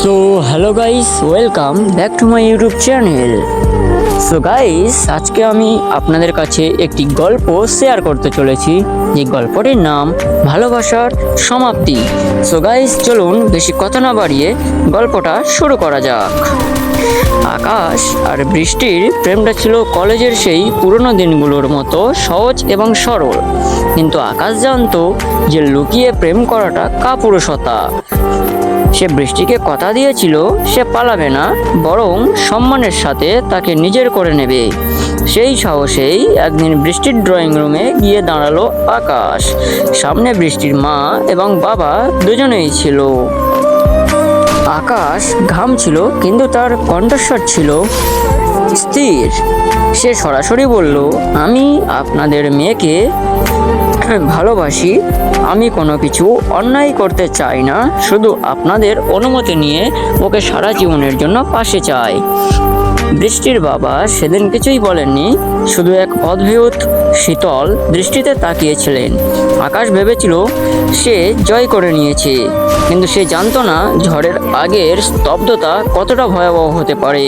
So hello guys, welcome back to my YouTube channel. So guys, আজকে আমি আপনাদের কাছে একটি গল্প শেয়ার করতে চলেছি। যে গল্পটির নাম ভালোবাসার সমাপ্তি। সো গাইস, চলুন বেশি কথা না বাড়িয়ে গল্পটা শুরু করা যাক। আকাশ আর বৃষ্টির প্রেমটা ছিল কলেজের সেই পুরনো দিনগুলোর মতো সহজ এবং সরল। কিন্তু আকাশ জানতো যে লুকিয়ে প্রেম করাটা কাপুরুষতা। সে বৃষ্টিকে কথা দিয়েছিল সে পালাবে না, বরং সম্মানের সাথে তাকে নিজের করে নেবে। সেই সাহসেই একদিন বৃষ্টির ড্রয়িং রুমে গিয়ে দাঁড়ালো আকাশ। সামনে বৃষ্টির মা এবং বাবা দুজনেই ছিল। আকাশ ঘামছিল, কিন্তু তার কণ্ঠস্বর ছিল স্থির। সে সরাসরি বলল, আমি আপনাদের মেয়েকে ভালোবাসি। আমি কোনো কিছু অন্যায় করতে চাই না, শুধু আপনাদের অনুমতি নিয়ে ওকে সারা জীবনের জন্য পাশে চাই। বৃষ্টির বাবা সেদিন কিছুই বলেননি, শুধু এক অদ্ভুত শীতল দৃষ্টিতে তাকিয়েছিলেন। আকাশ ভেবেছিল সে জয় করে নিয়েছে, কিন্তু সে জানতো না ঝড়ের আগের স্তব্ধতা কতটা ভয়াবহ হতে পারে।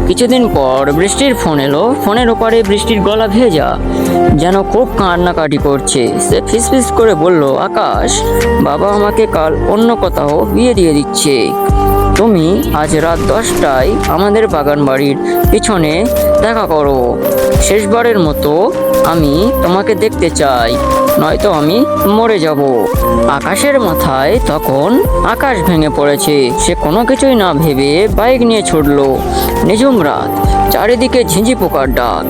কিছুদিন পর বৃষ্টির ফোন এলো। ফোনের ওপারে বৃষ্টির গলা ভেজা, যেন খুব কান্নাকাটি করছে। সে ফিসফিস করে বলল, আকাশ, বাবা আমাকে কাল অন্য কোথাও বিয়ে দিয়ে দিচ্ছে। তুমি আজ রাত 10টায় আমাদের বাগান বাড়ির পিছনে দেখা করো। শেষবারের মতো আমি তোমাকে দেখতে চাই, নয়তো আমি মরে যাব। আকাশের মাথায় তখন আকাশ ভেঙে পড়েছে। সে কোনো কিছুই না ভেবে বাইক নিয়ে ছুটলো। নিঝুম রাত, চারিদিকে ঝিঁঝি পোকার ডাক।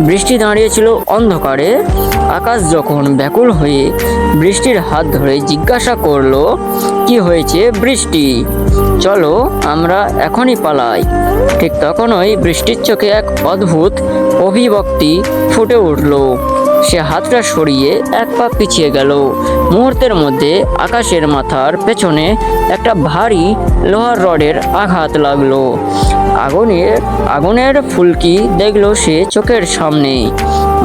বৃষ্টি দাঁড়িয়েছিল অন্ধকারে। আকাশ যখন ব্যাকুল হয়ে বৃষ্টির হাত ধরে জিজ্ঞাসা করলো, কি হয়েছে বৃষ্টি? চলো আমরা এখনই পালাই। ঠিক তখনই বৃষ্টির চোখে এক অদ্ভুত অভিব্যক্তি ফুটে উঠল। সে হাতটা সরিয়ে এক পা পিছিয়ে গেল। মুহূর্তের মধ্যে আকাশের মাথার পেছনে একটা ভারী লোহার রডের আঘাত লাগলো। আগুনের ফুলকি দেখলো সে চোখের সামনে।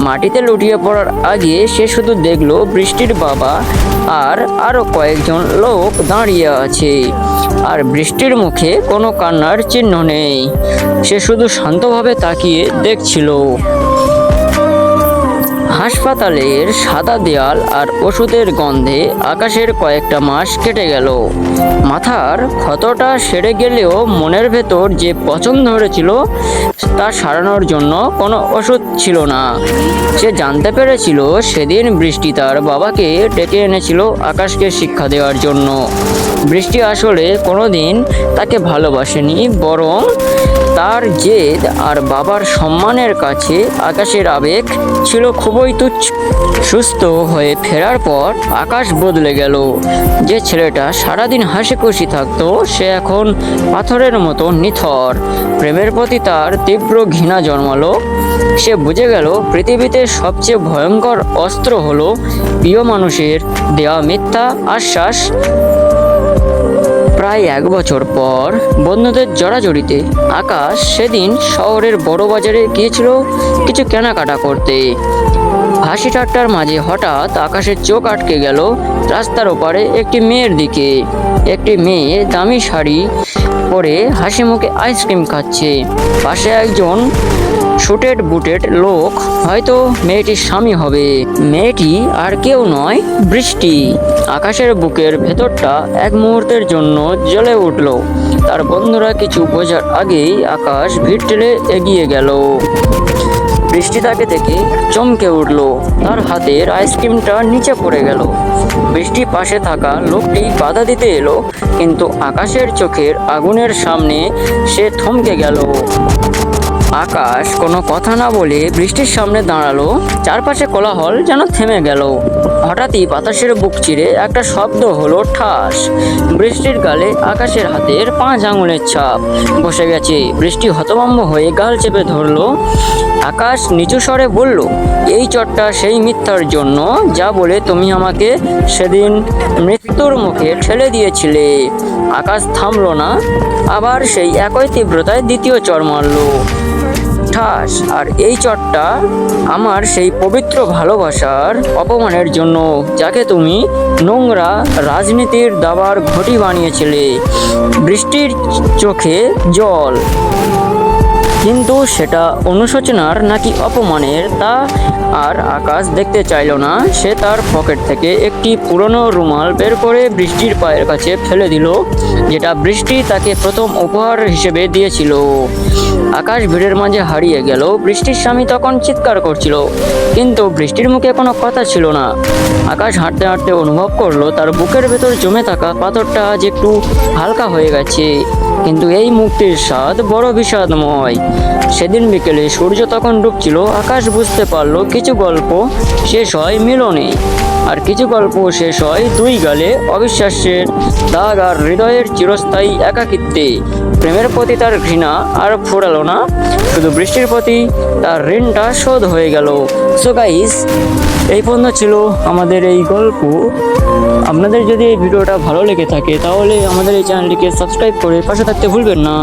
মাটিতে লুটিয়ে পড়ার আগে সে শুধু দেখলো বৃষ্টির বাবা আর আরো কয়েকজন লোক দাঁড়িয়ে আছে। আর বৃষ্টির মুখে কোনো কান্নার চিহ্ন নেই। সে শুধু শান্তভাবে তাকিয়ে দেখছিল। হাসপাতালের সাদা দেয়াল আর ওষুধের গন্ধে আকাশের কয়েকটা মাস কেটে গেল। মাথার ক্ষতটা সেরে গেলেও মনের ভেতর যে পচন ধরেছিল তা সারানোর জন্য কোনো ওষুধ ছিল না। সে জানতে পেরেছিল সেদিন বৃষ্টি তার বাবাকে ডেকে এনেছিল আকাশকে শিক্ষা দেওয়ার জন্য। বৃষ্টি আসলে কোনোদিন তাকে ভালোবাসেনি, বরং তার জেদ আর বাবার সম্মানের কাছে আকাশের আবেগ ছিল খুবই তুচ্ছ। সুস্থ হয়ে ফেরার পর আকাশ বদলে গেল। যে ছেলেটা সারাদিন হাসি খুশি থাকতো, সে এখন পাথরের মতো নিথর। প্রেমের প্রতি তার তীব্র ঘৃণা জন্মালো। সে বুঝে গেল পৃথিবীতে সবচেয়ে ভয়ঙ্কর অস্ত্র হলো প্রিয় মানুষের দেওয়া মিথ্যা আশ্বাস। প্রায় 1 বছর পর বন্ধুদের জড়াজড়িতে আকাশ সেদিন শহরের বড় বাজারে গিয়েছিল কিছু কেনাকাটা করতে। হাসি ঠাট্টার মাঝে হঠাৎ আকাশের চোখ আটকে গেল রাস্তার ওপারে একটি মেয়ের দিকে। একটি মেয়ে দামি শাড়ি পরে হাসি মুখে আইসক্রিম খাচ্ছে। পাশে একজন শুটেড বুটেড লোক, হয়তো মেয়েটির স্বামী হবে। মেয়েটি আর কেউ নয়, বৃষ্টি। আকাশের বুকের ভেতরটা এক মুহূর্তের জন্য জ্বলে উঠল। তার বন্ধুরা কিছু বোঝার আগেই আকাশ ভিড় ঠেলে এগিয়ে গেল। বৃষ্টি তাকে দেখে চমকে উঠল। তার হাতের আইসক্রিমটা নিচে পড়ে গেল। বৃষ্টি পাশে থাকা লোকটি বাধা দিতে এলো, কিন্তু আকাশের চোখের আগুনের সামনে সে থমকে গেল। আকাশ কোনো কথা না বলে বৃষ্টির সামনে দাঁড়ালো। চারপাশে কোলাহল যেন থেমে গেল। হঠাৎই বাতাসের বুক চিরে একটা শব্দ হলো, ঠাস। বৃষ্টির গালে আকাশের হাতের 5 আঙুলের ছাপ বসে গেছে। বৃষ্টি হতভম্ব হয়ে গাল চেপে ধরলো। আকাশ নিচু স্বরে বলল, এই চটটা সেই মিথ্যার জন্য যা বলে তুমি আমাকে সেদিন মৃত্যুর মুখে ঠেলে দিয়েছিলে। আকাশ থামলো না, আবার সেই একই তীব্রতায় দ্বিতীয় চড় মারল। ঠাস। আর এই চটটা আমার সেই পবিত্র ভালোবাসার অপমানের জন্য, যাকে তুমি নোংরা রাজনীতির দাবার ঘটি বানিয়েছিলে। বৃষ্টির চোখে জল, কিন্তু সেটা অনুশোচনার নাকি অপমানের তা আর আকাশ দেখতে চাইল না। সে তার পকেট থেকে একটি পুরনো রুমাল বের করে বৃষ্টির পায়ের কাছে ফেলে দিল, যেটা বৃষ্টি তাকে প্রথম উপহার হিসেবে দিয়েছিল। আকাশ ভিড়ের মাঝে হারিয়ে গেল। বৃষ্টির স্বামী তখন চিৎকার করছিল, কিন্তু বৃষ্টির মুখে কোনো কথা ছিল না। আকাশ হাঁটতে হাঁটতে অনুভব করলো তার বুকের ভেতর জমে থাকা পাথরটা আজ একটু হালকা হয়ে গেছে, কিন্তু এই মুক্তির স্বাদ বড় বিষাদময়। সেদিন বিকেলে সূর্য তখন ডুবছিল। আকাশ বুঝতে পারলো কিছু গল্প শেষ হয় মিলনে, আর কিছু গল্প শেষ হয় দুই গালে অবিশ্বাসের দাগ আর হৃদয়ের চিরস্থায়ী একাকিত্বে। প্রেমের প্রতি তার ঘৃণা আর ফুরালো না, শুধু বৃষ্টির প্রতি তার ঋণটা শোধ হয়ে গেল। সো গাইস, এই পর্যন্ত ছিল আমাদের এই গল্প। আপনাদের যদি এই ভিডিওটা ভালো লেগে থাকে তাহলে আমাদের এই চ্যানেলটিকে সাবস্ক্রাইব করে পাশে থাকতে ভুলবেন না।